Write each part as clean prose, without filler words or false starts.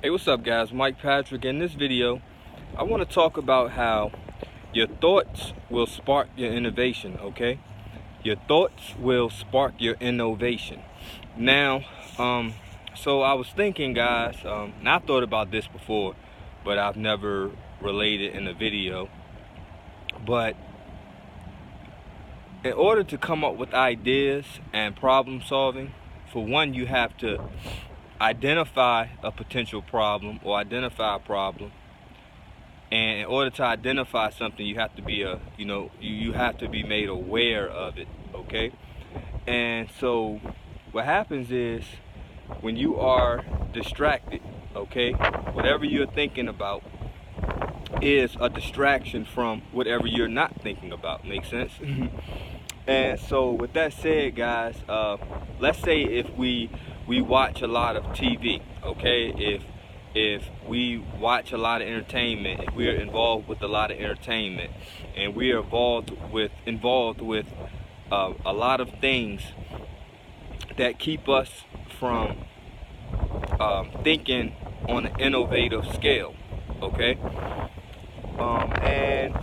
Hey, what's up guys? Mike Patrick. In this video, I want to talk about how your thoughts will spark your innovation, okay? Your thoughts will spark your innovation. Now, so I was thinking guys, and I thought about this before, but I've never related in a video. But in order to come up with ideas and problem solving, for one, you have to identify a potential problem or identify a problem. And in order to identify something, you have to be you have to be made aware of it, okay? And so what happens is when you are distracted, okay, whatever you're thinking about is a distraction from whatever you're not thinking about. Make sense? And so with that said, guys, let's say if we watch a lot of TV, okay? If we watch a lot of entertainment, if we are involved with a lot of entertainment, and we are involved with a lot of things that keep us from thinking on an innovative scale, okay? And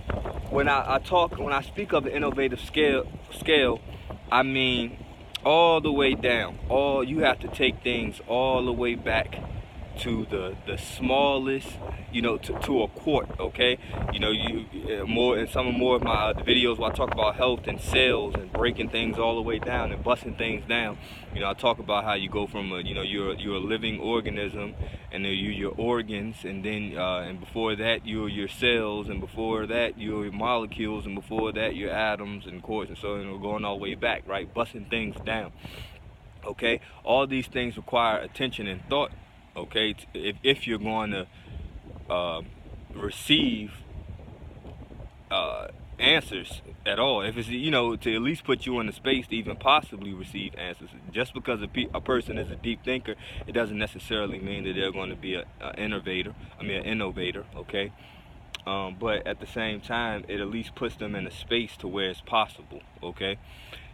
when I speak of the innovative scale, I mean all the way down. You have to take things all the way back to the smallest, to a quart, okay? More in some more of my videos where I talk about health and cells and breaking things all the way down and busting things down. I talk about how you go from you're a living organism, and then your organs, and then and before that you're your cells, and before that you're your molecules, and before that your atoms, and quarks, and so we're going all the way back, right? Busting things down. Okay, all these things require attention and thought. Okay, if you're going to receive answers at all, if it's to at least put you in the space to even possibly receive answers. Just because a person is a deep thinker, it doesn't necessarily mean that they're going to be an innovator. Okay, but at the same time, it at least puts them in a space to where it's possible. Okay,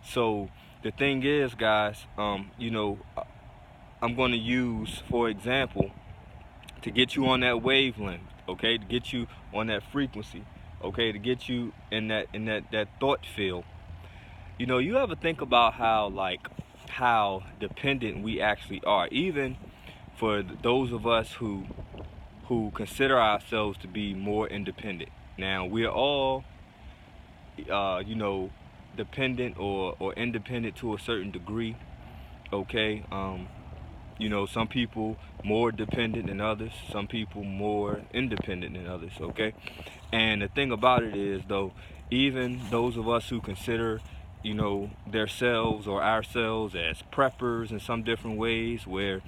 so the thing is, guys, I'm going to use, for example, to get you on that wavelength, okay, to get you on that frequency, okay, to get you in that thought field. You ever think about how dependent we actually are, even for those of us who consider ourselves to be more independent. Now, we're all dependent or independent to a certain degree, okay? Some people more dependent than others, some people more independent than others, okay? And the thing about it is, though, even those of us who consider, themselves or ourselves as preppers in some different ways, where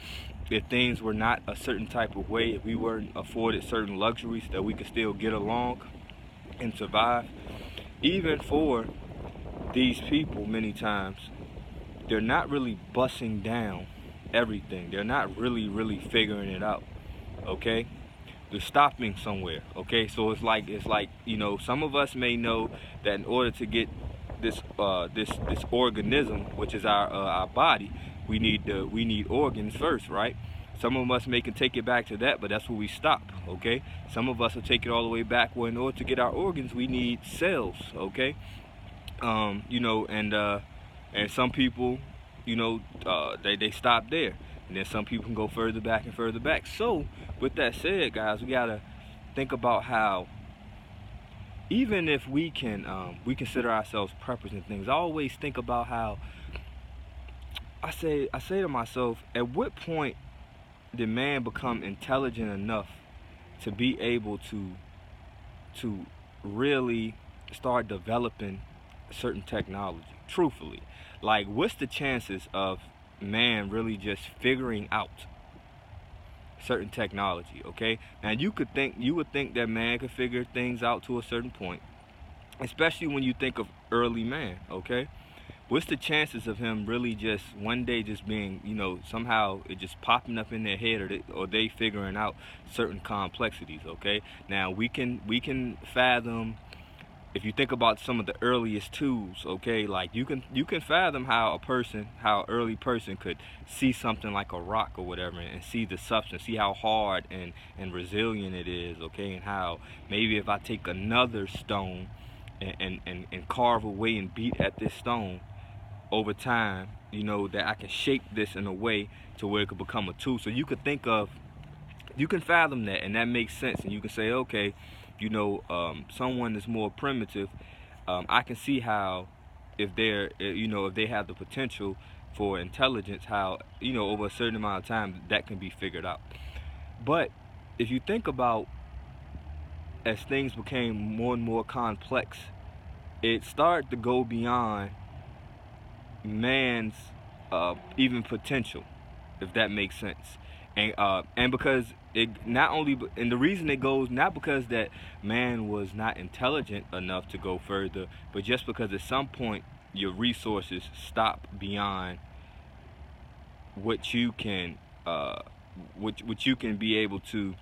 if things were not a certain type of way, if we weren't afforded certain luxuries, that we could still get along and survive, even for these people, many times, they're not really busting down everything. They're not really figuring it out, okay? They're stopping somewhere, okay? So it's like some of us may know that in order to get this organism, which is our body, we need organs first, right? Some of us may can take it back to that, but that's where we stop, okay? Some of us will take it all the way back where in order to get our organs, we need cells, okay? And some people, they stop there, and then some people can go further back and further back. So with that said, guys, we gotta think about how, even if we consider ourselves preppers and things, I always think about how I say to myself, at what point did man become intelligent enough to be able to really start developing certain technology? Truthfully, like, what's the chances of man really just figuring out certain technology? Okay, now you would think that man could figure things out to a certain point, especially when you think of early man. Okay, what's the chances of him really just one day just being, somehow it just popping up in their head, or they figuring out certain complexities? Okay, now we can fathom if you think about some of the earliest tools, okay, like you can fathom how early person could see something like a rock or whatever, and see the substance, see how hard and resilient it is, okay, and how maybe if I take another stone and carve away and beat at this stone over time, that I can shape this in a way to where it could become a tool. So you can fathom that, and that makes sense, and you can say, okay, someone is more primitive. I can see how, if they have the potential for intelligence, how, over a certain amount of time that can be figured out. But if you think about, as things became more and more complex, it started to go beyond man's even potential, if that makes sense. And because it not only, and the reason it goes, not because that man was not intelligent enough to go further, but just because at some point your resources stop beyond what you can what you can be able to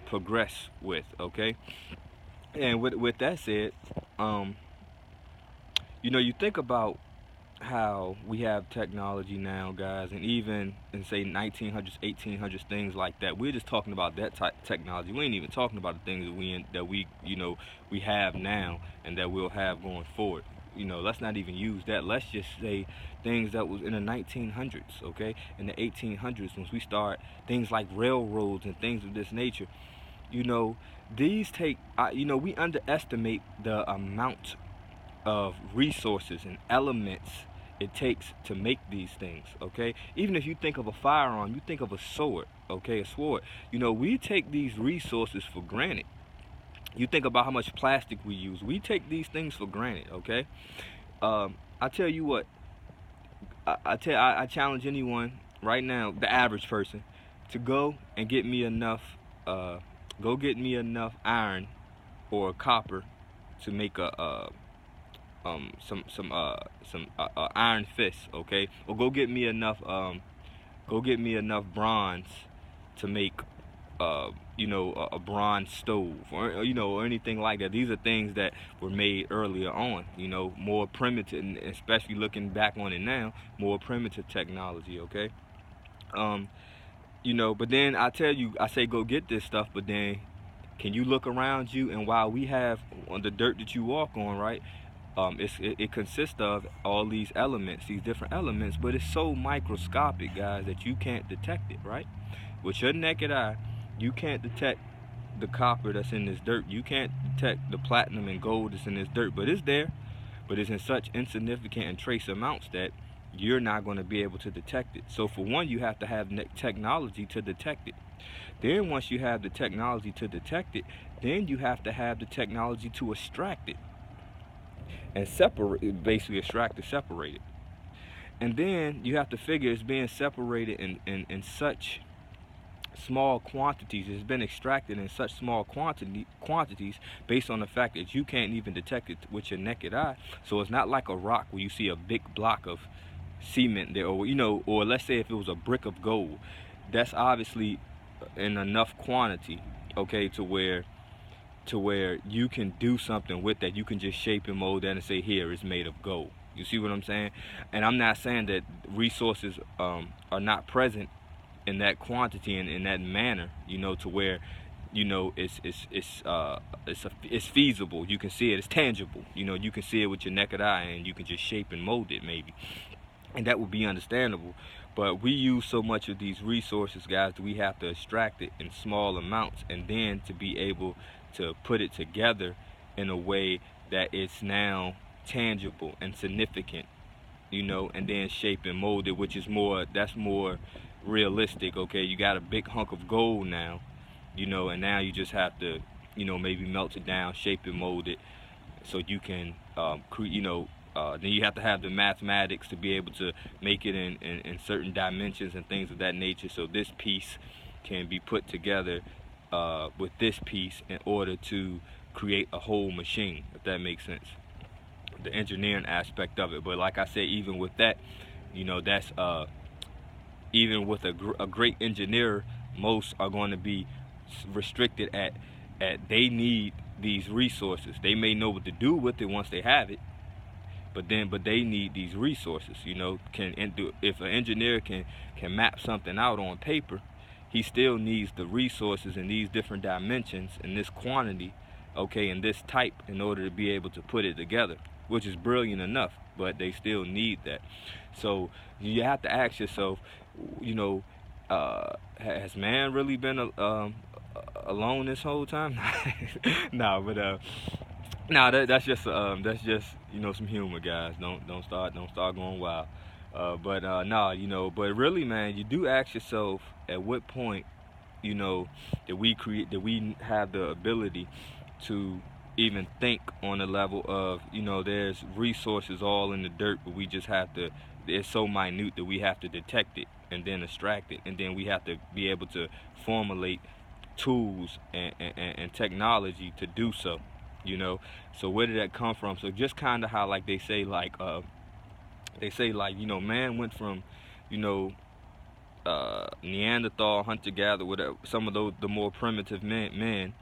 progress with, okay. And with that said, you think about how we have technology now, guys, and even in say 1900s, 1800s, things like that. We're just talking about that type of technology. We ain't even talking about the things that we have now and that we'll have going forward. Let's not even use that. Let's just say things that was in the 1900s, okay, in the 1800s, once we start things like railroads and things of this nature. These take, we underestimate the amount of resources and elements it takes to make these things, okay. Even if you think of a firearm, you think of a sword, okay, a sword. We take these resources for granted. You think about how much plastic we use. We take these things for granted, okay. I tell you what, I challenge anyone right now, the average person, to go and get me enough iron or copper to make some iron fists, okay? Or go get me enough bronze to make a bronze stove, or anything like that. These are things that were made earlier on, more primitive, and especially looking back on it now, more primitive technology, okay? But then I say go get this stuff, but then can you look around you, and while we have on the dirt that you walk on, right? It consists of all these elements, these different elements, but it's so microscopic, guys, that you can't detect it, right? With your naked eye, you can't detect the copper that's in this dirt. You can't detect the platinum and gold that's in this dirt, but it's there. But it's in such insignificant and trace amounts that you're not going to be able to detect it. So for one, you have to have technology to detect it. Then once you have the technology to detect it, then you have to have the technology to extract it. And basically extract it, separate it. And then you have to figure it's being separated in such small quantities. It's been extracted in such small quantities based on the fact that you can't even detect it with your naked eye. So it's not like a rock where you see a big block of cement there, or let's say if it was a brick of gold. That's obviously in enough quantity, okay, to where you can do something with that. You can just shape and mold that and say, here, it's made of gold. You see what I'm saying? And I'm not saying that resources are not present in that quantity and in that manner, to where, it's feasible. You can see it. It's tangible. You can see it with your naked eye, and you can just shape and mold it, maybe. And that would be understandable. But we use so much of these resources, guys, that we have to extract it in small amounts, and then to be able to put it together in a way that it's now tangible and significant, and then shape and mold it, which is that's more realistic, okay. You got a big hunk of gold now, and now you just have to, maybe melt it down, shape and mold it, so you can, then you have to have the mathematics to be able to make it in certain dimensions and things of that nature, so this piece can be put together with this piece in order to create a whole machine, if that makes sense. The engineering aspect of it. But like I said, even with that, that's even with a great engineer, most are going to be restricted at they need these resources. They may know what to do with it once they have it, but they need these resources. You know, if an engineer can map something out on paper, he still needs the resources in these different dimensions, in this quantity, okay, in this type, in order to be able to put it together, which is brilliant enough, but they still need that. So you have to ask yourself, you know, has man really been alone this whole time? Nah, but nah, that's just you know, some humor, guys. Don't start going wild. But nah, you know, but really, man, you do ask yourself at what point, you know, that we have the ability to even think on the level of, you know, there's resources all in the dirt, but we just have to. It's so minute that we have to detect it and then extract it, and then we have to be able to formulate tools and technology to do so. You know, so where did that come from? So just kind of how, like, they say like you know, man went from, you know, Neanderthal, hunter-gatherer, whatever, some of those the more primitive men,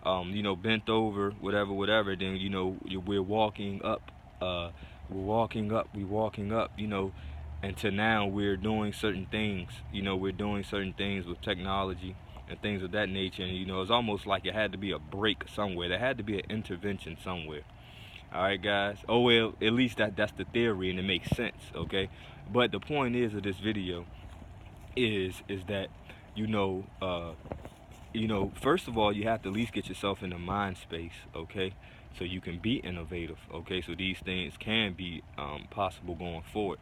you know, bent over, whatever. Then, you know, we're walking up, we're walking up, you know, until now we're doing certain things. You know, we're doing certain things with technology and things of that nature. And, you know, it's almost like it had to be a break somewhere. There had to be an intervention somewhere. All right, guys. Oh well, at least that's the theory, and it makes sense. Okay, but the point is of this video is that, you know, first of all, you have to at least get yourself in the mind space, okay, so you can be innovative, okay, so these things can be possible going forward,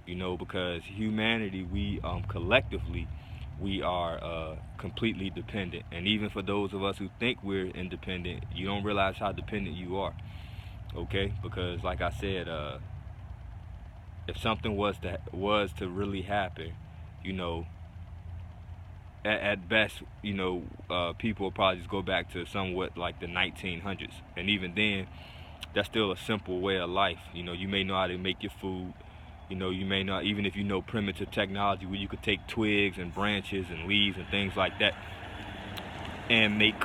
you know, because humanity, we collectively, we are completely dependent. And even for those of us who think we're independent, you don't realize how dependent you are, okay, because like I said, if something was to really happen, you know, at best, you know, people will probably just go back to somewhat like the 1900s, and even then, that's still a simple way of life. You know, you may know how to make your food. You know, you may not, even if you know primitive technology where you could take twigs and branches and leaves and things like that and make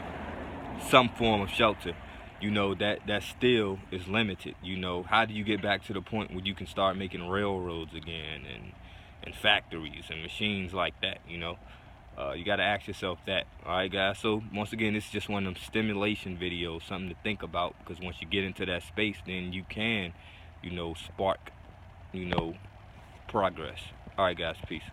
some form of shelter. You know, that still is limited. You know, how do you get back to the point where you can start making railroads again and factories and machines like that? You know, you got to ask yourself that. All right, guys. So once again, this is just one of them stimulation videos, something to think about, because once you get into that space, then you can, you know, spark, you know, progress. All right, guys. Peace.